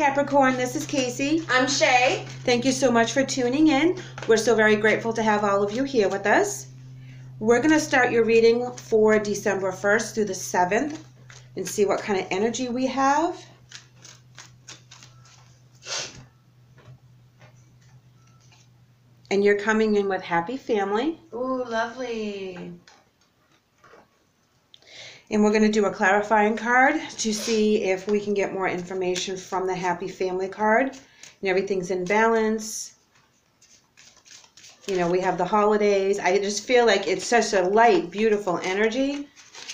Capricorn, this is KACEE. I'm SHAE. Thank you so much for tuning in. We're so very grateful to have all of you here with us. We're going to start your reading for December 1st through the 7th and see what kind of energy we have. And you're coming in with happy family. Ooh, lovely. And we're going to do a clarifying card to see if we can get more information from the happy family card. And everything's in balance. You know, we have the holidays. I just feel like it's such a light, beautiful energy.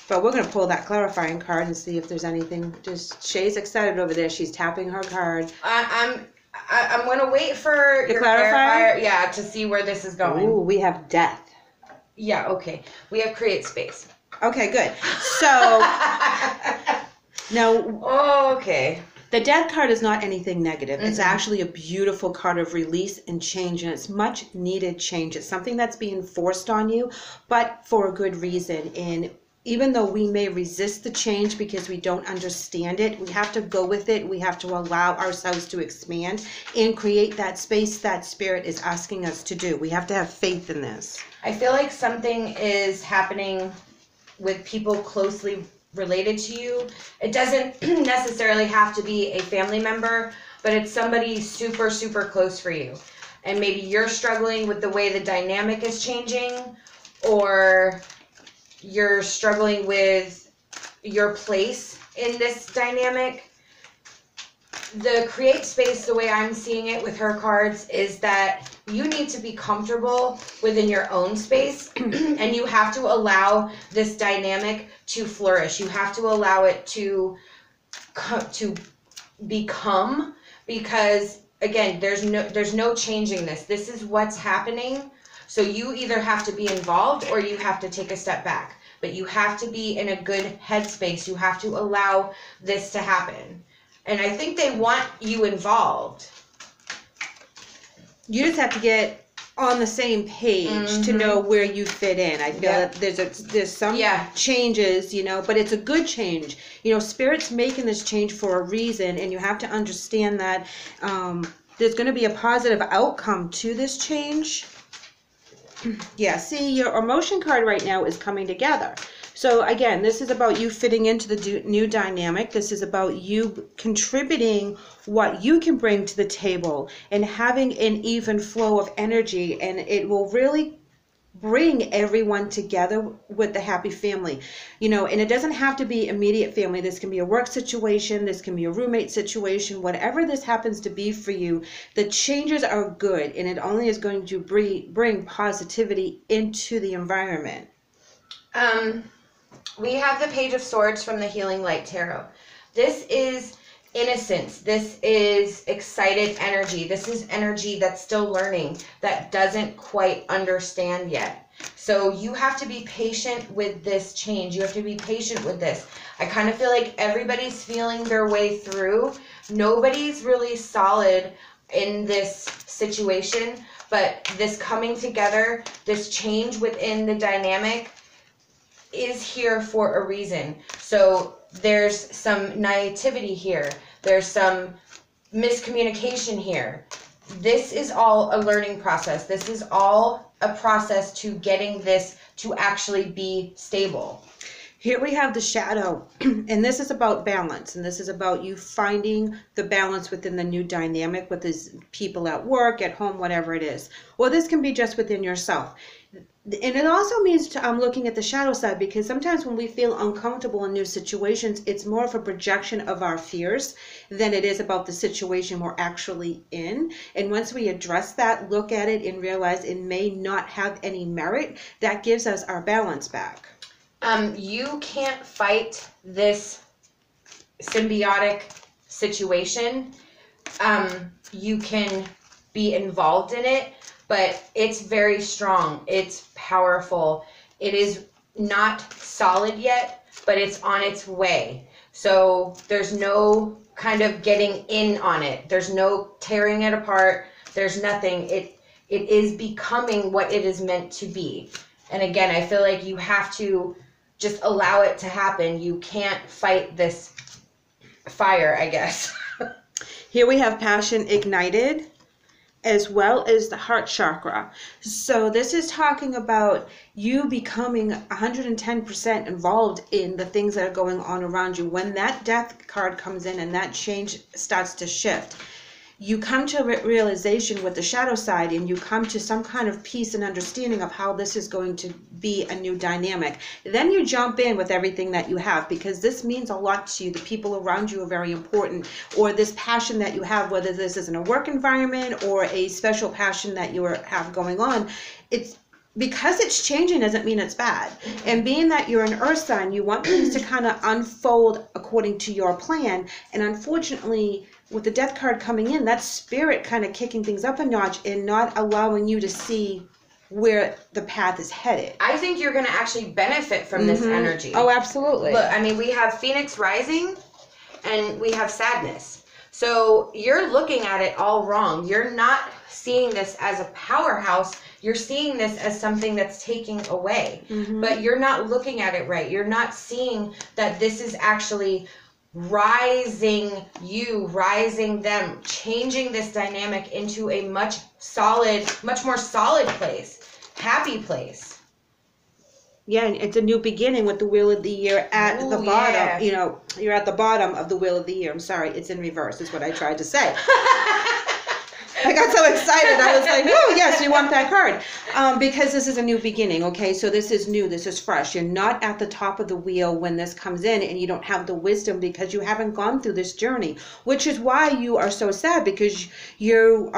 But we're going to pull that clarifying card and see if there's anything. Just SHAE's excited over there. She's tapping her card. I'm going to wait for the your clarifier? Yeah, to see where this is going. Ooh, we have death. Yeah, okay. We have create space. Okay, good. So, now, oh, okay. The death card is not anything negative. It's actually a beautiful card of release and change, and it's much needed change. It's something that's being forced on you, but for a good reason. And even though we may resist the change because we don't understand it, we have to go with it. We have to allow ourselves to expand and create that space that Spirit is asking us to do. We have to have faith in this. I feel like something is happening with people closely related to you. It doesn't necessarily have to be a family member, but it's somebody super, super close for you. And maybe you're struggling with the way the dynamic is changing, or you're struggling with your place in this dynamic. The create space, the way I'm seeing it with her cards, is that you need to be comfortable within your own space and you have to allow this dynamic to flourish. You have to allow it to become, because again, there's no changing this. This is what's happening. So you either have to be involved or you have to take a step back. But you have to be in a good headspace. You have to allow this to happen. And I think they want you involved. You just have to get on the same page to know where you fit in. I feel that there's some changes, you know, but it's a good change. You know, Spirit's making this change for a reason, and you have to understand that there's going to be a positive outcome to this change. Yeah, see, your emotion card right now is coming together. So again, this is about you fitting into the new dynamic. This is about you contributing what you can bring to the table and having an even flow of energy, and it will really bring everyone together with the happy family. You know, and it doesn't have to be immediate family. This can be a work situation, this can be a roommate situation, whatever this happens to be for you. The changes are good, and it only is going to bring positivity into the environment. We have the Page of Swords from the Healing Light Tarot. This is innocence. This is excited energy. This is energy that's still learning, that doesn't quite understand yet. So you have to be patient with this change. You have to be patient with this. I kind of feel like everybody's feeling their way through. Nobody's really solid in this situation, but this coming together, this change within the dynamic is here for a reason. So there's some naivety here. There's some miscommunication here. This is all a learning process. This is all a process to getting this to actually be stable. Here we have the shadow, and this is about balance, and this is about you finding the balance within the new dynamic with these people at work, at home, whatever it is. Or this can be just within yourself. And it also means I'm looking at the shadow side, because sometimes when we feel uncomfortable in new situations, it's more of a projection of our fears than it is about the situation we're actually in. And once we address that, look at it, and realize it may not have any merit, that gives us our balance back. You can't fight this symbiotic situation. You can be involved in it, but it's very strong. It's powerful. It is not solid yet, but it's on its way. So there's no kind of getting in on it. There's no tearing it apart. There's nothing. It is becoming what it is meant to be. And again, I feel like you have to just allow it to happen. You can't fight this fire, I guess. Here we have passion ignited, as well as the heart chakra. So this is talking about you becoming 110% involved in the things that are going on around you. When that death card comes in and that change starts to shift, you come to a realization with the shadow side, and you come to some kind of peace and understanding of how this is going to be a new dynamic. Then you jump in with everything that you have, because this means a lot to you. The people around you are very important, or this passion that you have, whether this is in a work environment or a special passion that you have going on. It's because it's changing doesn't mean it's bad. And being that you're an earth sign, you want things to kind of unfold according to your plan. And unfortunately, with the death card coming in, that's spirit kind of kicking things up a notch and not allowing you to see where the path is headed. I think you're going to actually benefit from this energy. Oh, absolutely. Look, I mean, we have Phoenix rising and we have sadness. So you're looking at it all wrong. You're not seeing this as a powerhouse. You're seeing this as something that's taking away. But you're not looking at it right. You're not seeing that this is actually rising you, rising them, changing this dynamic into a much more solid place, happy place. Yeah, and it's a new beginning with the Wheel of the Year at the bottom. Yeah. You know, you're at the bottom of the Wheel of the Year. I'm sorry, it's in reverse, is what I tried to say. I got so excited. I was like, oh, yes, you want that card. Because this is a new beginning, okay? So this is new. This is fresh. You're not at the top of the wheel when this comes in, and you don't have the wisdom because you haven't gone through this journey, which is why you are so sad, because you're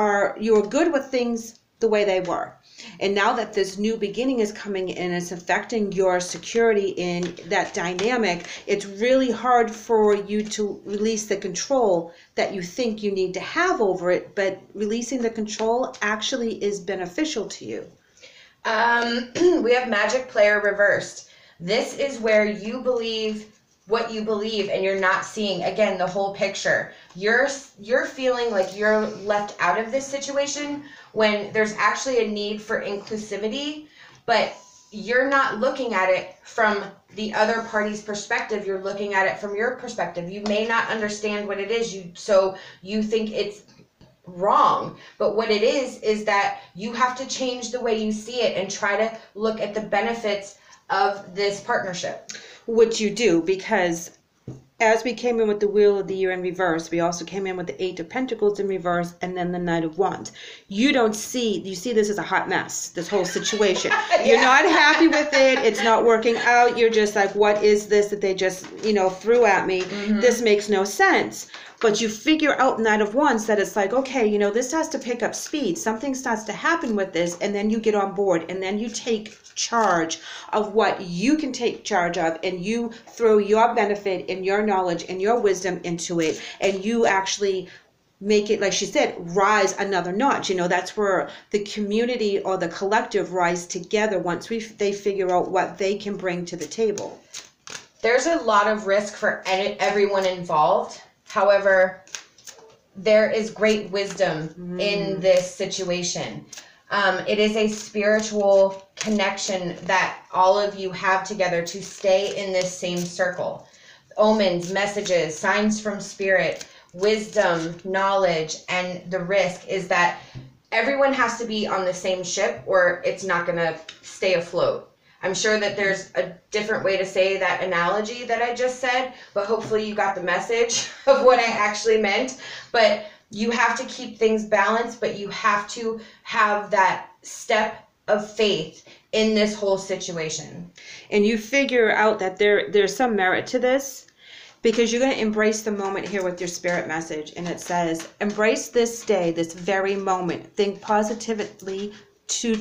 good with things the way they were. And now that this new beginning is coming in, it's affecting your security in that dynamic, it's really hard for you to release the control that you think you need to have over it, but releasing the control actually is beneficial to you. We have Magic Player reversed. This is where you believe what you believe and you're not seeing, again, the whole picture. You're feeling like you're left out of this situation when there's actually a need for inclusivity, but you're not looking at it from the other party's perspective. You're looking at it from your perspective. You may not understand what it is, so you think it's wrong, but what it is that you have to change the way you see it and try to look at the benefits of this partnership. Which you do, because as we came in with the Wheel of the Year in reverse, we also came in with the Eight of Pentacles in reverse, and then the Knight of Wands. You see this as a hot mess, this whole situation. Yeah. You're not happy with it. It's not working out. You're just like, what is this that they just, threw at me? This makes no sense. But you figure out Knight of Wands that it's like, okay, this starts to pick up speed. Something starts to happen with this, and then you get on board, and then you take charge of what you can take charge of, and you throw your benefit and your knowledge and your wisdom into it, and you actually make it, like she said, rise another notch. That's where the community or the collective rise together once they figure out what they can bring to the table. There's a lot of risk for everyone involved. However, there is great wisdom in this situation. It is a spiritual connection that all of you have together to stay in this same circle. Omens, messages, signs from spirit, wisdom, knowledge, and the risk is that everyone has to be on the same ship or it's not going to stay afloat. I'm sure that there's a different way to say that analogy that I just said, but hopefully you got the message of what I actually meant. But you have to keep things balanced, but you have to have that step of faith in this whole situation. And you figure out that there's some merit to this, because you're going to embrace the moment here with your spirit message. And it says, embrace this day, this very moment. Think positively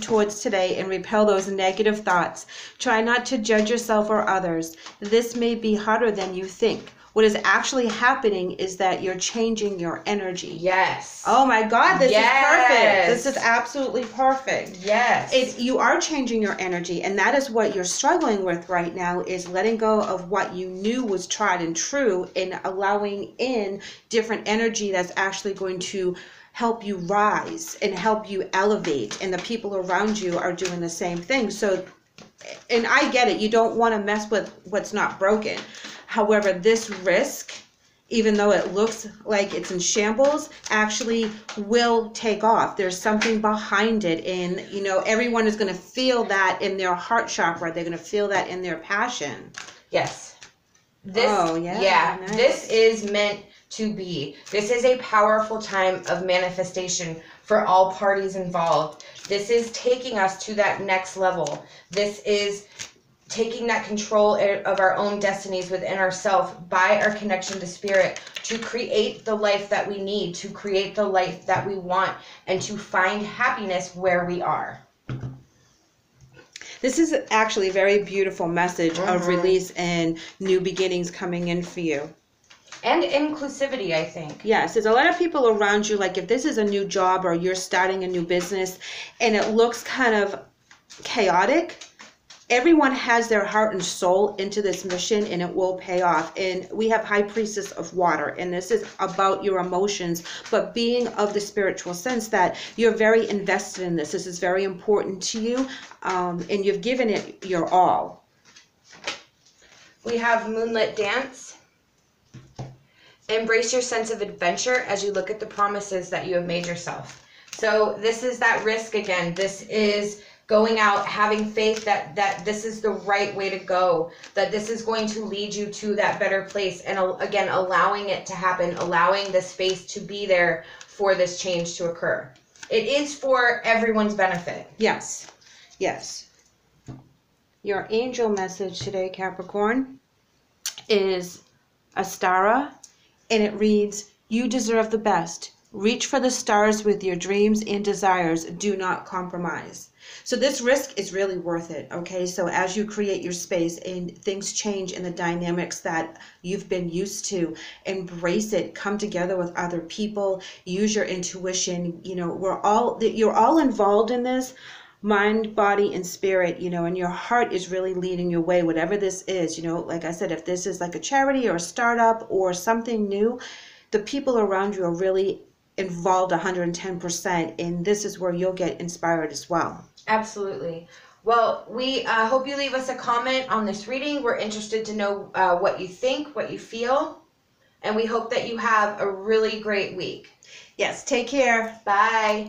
towards today and repel those negative thoughts. Try not to judge yourself or others. This may be harder than you think. What is actually happening is that you're changing your energy. Yes. Oh my God, this is perfect. This is absolutely perfect. Yes. You are changing your energy, and that is what you're struggling with right now, is letting go of what you knew was tried and true and allowing in different energy that's actually going to help you rise and help you elevate, and the people around you are doing the same thing. So, and I get it, you don't want to mess with what's not broken. However, this risk even though it looks like it's in shambles, actually will take off. There's something behind it, and you know, everyone is going to feel that in their heart chakra. They're going to feel that in their passion. Yes. This, Nice. This is meant to be. This is a powerful time of manifestation for all parties involved. This is taking us to that next level. This is taking that control of our own destinies within ourselves by our connection to spirit to create the life that we need, to create the life that we want, and to find happiness where we are. This is actually a very beautiful message of release and new beginnings coming in for you. And inclusivity, I think. Yes, there's a lot of people around you, like if this is a new job or you're starting a new business and it looks kind of chaotic, everyone has their heart and soul into this mission, and it will pay off. And we have High Priestess of Water, and this is about your emotions, but being of the spiritual sense that you're very invested in this. This is very important to you, and you've given it your all. We have Moonlit Dance. Embrace your sense of adventure as you look at the promises that you have made yourself. So this is that risk again. This is going out, having faith that this is the right way to go, that this is going to lead you to that better place, and again, allowing it to happen, allowing the space to be there for this change to occur. It is for everyone's benefit. Yes, yes. Your angel message today, Capricorn, is Astara, and it reads, "You deserve the best. Reach for the stars with your dreams and desires. Do not compromise." So this risk is really worth it, okay? So as you create your space and things change in the dynamics that you've been used to, embrace it, come together with other people, use your intuition. You know, you're all involved in this, mind, body, and spirit, you know, and your heart is really leading your way, whatever this is. You know, like I said, if this is like a charity or a startup or something new, the people around you are really involved 110%, and this is where you'll get inspired as well. Absolutely. Well, we hope you leave us a comment on this reading. We're interested to know what you think, what you feel, and we hope that you have a really great week. Yes, take care. Bye.